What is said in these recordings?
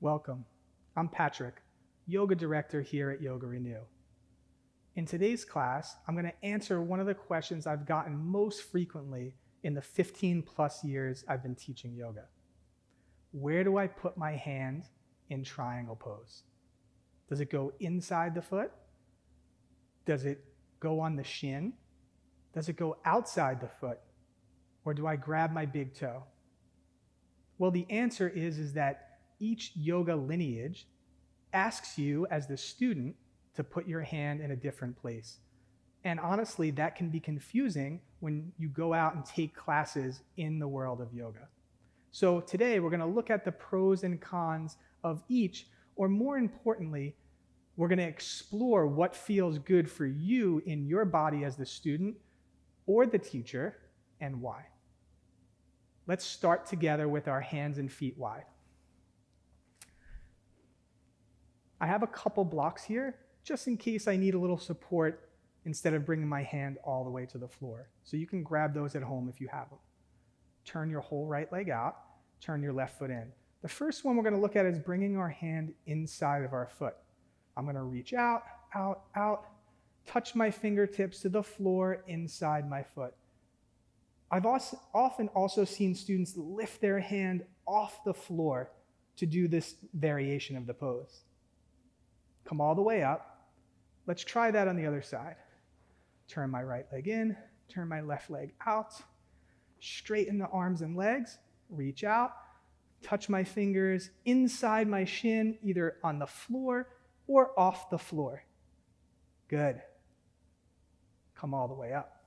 Welcome. I'm Patrick, Yoga Director here at YogaRenew. In today's class, I'm going to answer one of the questions I've gotten most frequently in the 15 plus years I've been teaching yoga. Where do I put my hand in triangle pose? Does it go inside the foot? Does it go on the shin? Does it go outside the foot? Or do I grab my big toe? Well, the answer is that each yoga lineage asks you as the student to put your hand in a different place. And honestly, that can be confusing when you go out and take classes in the world of yoga. So today we're going to look at the pros and cons of each, or more importantly, we're going to explore what feels good for you in your body as the student or the teacher and why. Let's start together with our hands and feet wide. I have a couple blocks here just in case I need a little support instead of bringing my hand all the way to the floor. So you can grab those at home if you have them. Turn your whole right leg out, turn your left foot in. The first one we're going to look at is bringing our hand inside of our foot. I'm going to reach out, out, touch my fingertips to the floor inside my foot. I've often also seen students lift their hand off the floor to do this variation of the pose. Come all the way up. Let's try that on the other side. Turn my right leg in, turn my left leg out, straighten the arms and legs, reach out, touch my fingers inside my shin, either on the floor or off the floor. Good. Come all the way up.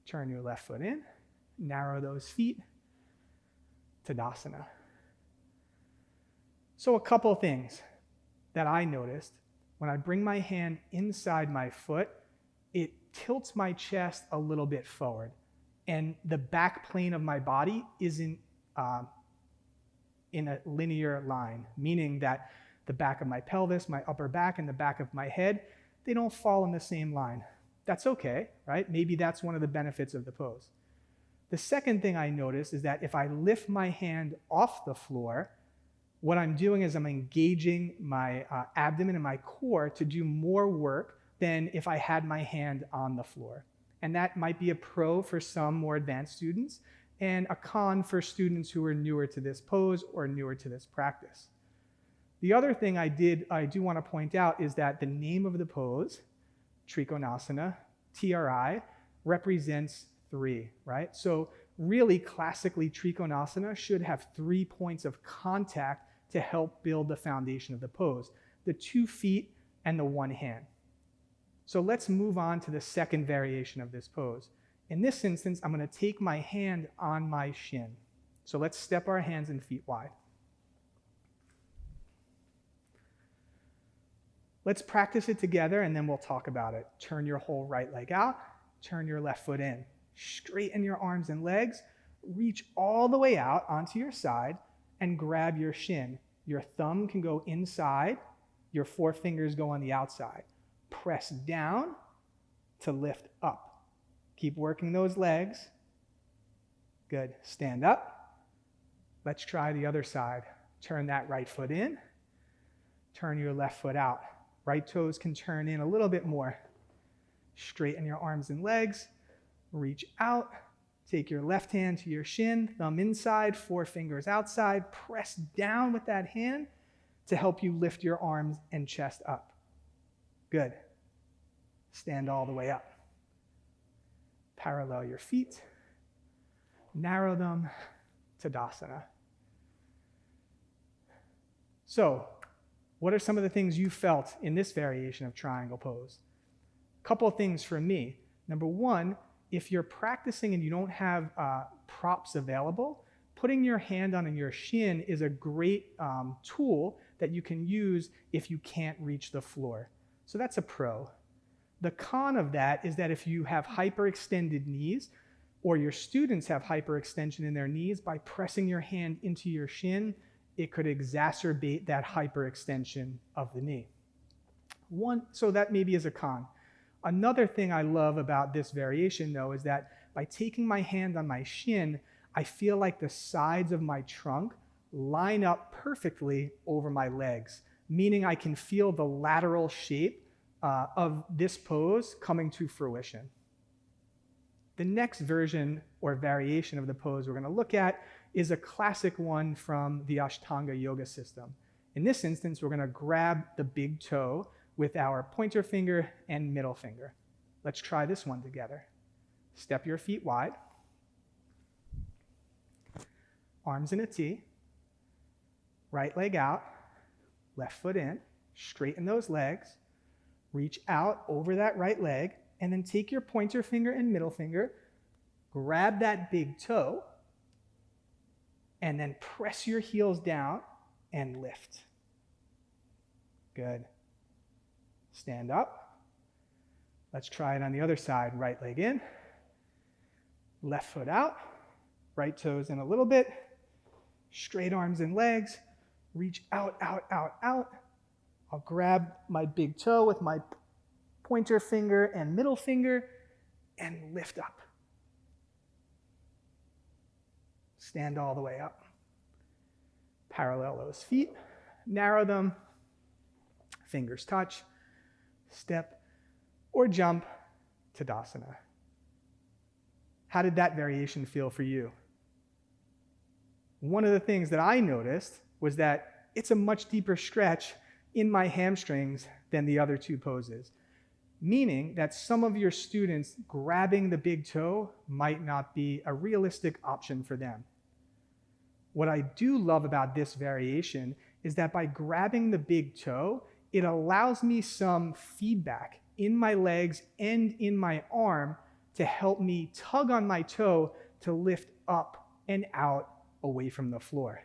Turn your left foot in, narrow those feet, Tadasana. So a couple of things that I noticed. When I bring my hand inside my foot, it tilts my chest a little bit forward. And the back plane of my body isn't in a linear line, meaning that the back of my pelvis, my upper back, and the back of my head, they don't fall in the same line. That's okay, right? Maybe that's one of the benefits of the pose. The second thing I notice is that if I lift my hand off the floor, what I'm doing is I'm engaging my abdomen and my core to do more work than if I had my hand on the floor. And that might be a pro for some more advanced students and a con for students who are newer to this pose or newer to this practice. The other thing I do want to point out is that the name of the pose, Trikonasana, TRI, represents 3, right? So really, classically, Trikonasana should have 3 points of contact to help build the foundation of the pose, the 2 feet and the 1 hand. So let's move on to the second variation of this pose. In this instance, I'm going to take my hand on my shin. So let's step our hands and feet wide. Let's practice it together and then we'll talk about it. Turn your whole right leg out, turn your left foot in. Straighten your arms and legs, reach all the way out onto your side and grab your shin. Your thumb can go inside, your 4 fingers go on the outside. Press down to lift up. Keep working those legs. Good. Stand up. Let's try the other side. Turn that right foot in. Turn your left foot out. Right toes can turn in a little bit more. Straighten your arms and legs. Reach out. Take your left hand to your shin, thumb inside, 4 fingers outside. Press down with that hand to help you lift your arms and chest up. Good. Stand all the way up. Parallel your feet. Narrow them. Tadasana. So, what are some of the things you felt in this variation of triangle pose? A couple of things for me. Number 1, if you're practicing and you don't have props available, putting your hand on your shin is a great tool that you can use if you can't reach the floor. So that's a pro. The con of that is that if you have hyperextended knees or your students have hyperextension in their knees, by pressing your hand into your shin, it could exacerbate that hyperextension of the knee. So that maybe is a con. Another thing I love about this variation, though, is that by taking my hand on my shin, I feel like the sides of my trunk line up perfectly over my legs, meaning I can feel the lateral shape of this pose coming to fruition. The next version or variation of the pose we're going to look at is a classic one from the Ashtanga yoga system. In this instance, we're going to grab the big toe with our pointer finger and middle finger. Let's try this one together. Step your feet wide. Arms in a T. Right leg out. Left foot in. Straighten those legs. Reach out over that right leg. And then take your pointer finger and middle finger. Grab that big toe. And then press your heels down and lift. Good. Stand up. Let's try it on the other side. Right leg in. Left foot out. Right toes in a little bit. Straight arms and legs. Reach out, out, out, out. I'll grab my big toe with my pointer finger and middle finger and lift up. Stand all the way up. Parallel those feet. Narrow them. Fingers touch. Step or jump, Tadasana. How did that variation feel for you? One of the things that I noticed was that it's a much deeper stretch in my hamstrings than the other two poses, meaning that some of your students grabbing the big toe might not be a realistic option for them. What I do love about this variation is that by grabbing the big toe, it allows me some feedback in my legs and in my arm to help me tug on my toe to lift up and out away from the floor.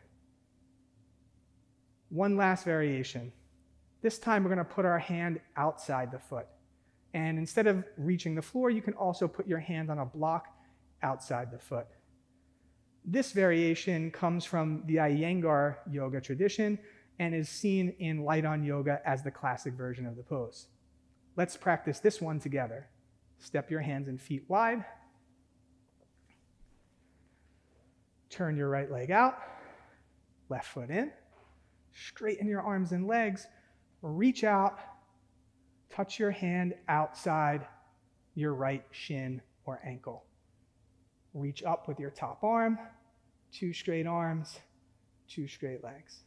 One last variation. This time we're going to put our hand outside the foot. And instead of reaching the floor, you can also put your hand on a block outside the foot. This variation comes from the Iyengar yoga tradition and is seen in light-on yoga as the classic version of the pose. Let's practice this one together. Step your hands and feet wide. Turn your right leg out. Left foot in. Straighten your arms and legs. Reach out. Touch your hand outside your right shin or ankle. Reach up with your top arm. 2 straight arms. 2 straight legs.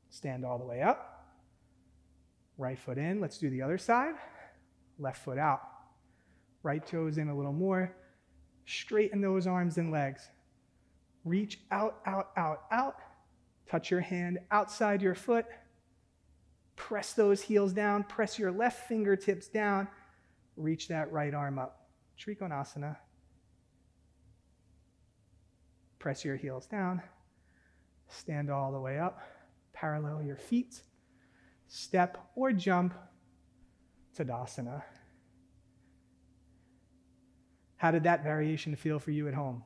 Stand all the way up. Right foot in. Let's do the other side. Left foot out. Right toes in a little more. Straighten those arms and legs. Reach out, out, out, out. Touch your hand outside your foot. Press those heels down. Press your left fingertips down. Reach that right arm up. Trikonasana. Press your heels down. Stand all the way up. Parallel your feet. Step or jump, Tadasana. How did that variation feel for you at home?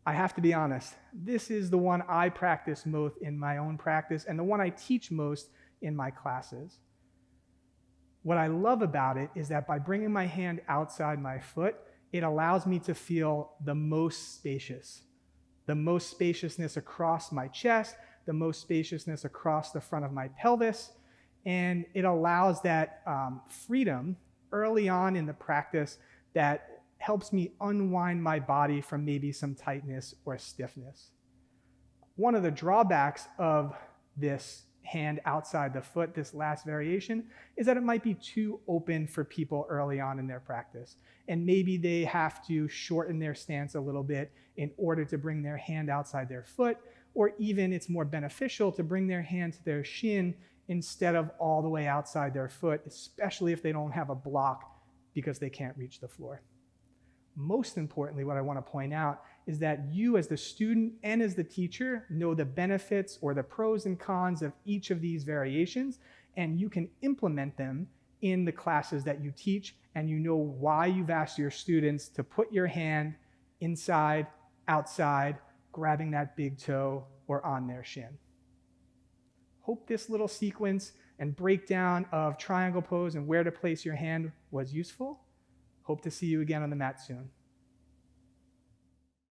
I have to be honest, this is the one I practice most in my own practice and the one I teach most in my classes. What I love about it is that by bringing my hand outside my foot, it allows me to feel the most spacious. The most spaciousness across my chest, the most spaciousness across the front of my pelvis, and it allows that freedom early on in the practice that helps me unwind my body from maybe some tightness or stiffness. One of the drawbacks of this hand outside the foot, this last variation, is that it might be too open for people early on in their practice. And maybe they have to shorten their stance a little bit in order to bring their hand outside their foot, or even it's more beneficial to bring their hand to their shin instead of all the way outside their foot, especially if they don't have a block because they can't reach the floor. Most importantly, what I want to point out is that you as the student and as the teacher know the benefits or the pros and cons of each of these variations, and you can implement them in the classes that you teach, and you know why you've asked your students to put your hand inside, outside, grabbing that big toe or on their shin. Hope this little sequence and breakdown of triangle pose and where to place your hand was useful. Hope to see you again on the mat soon.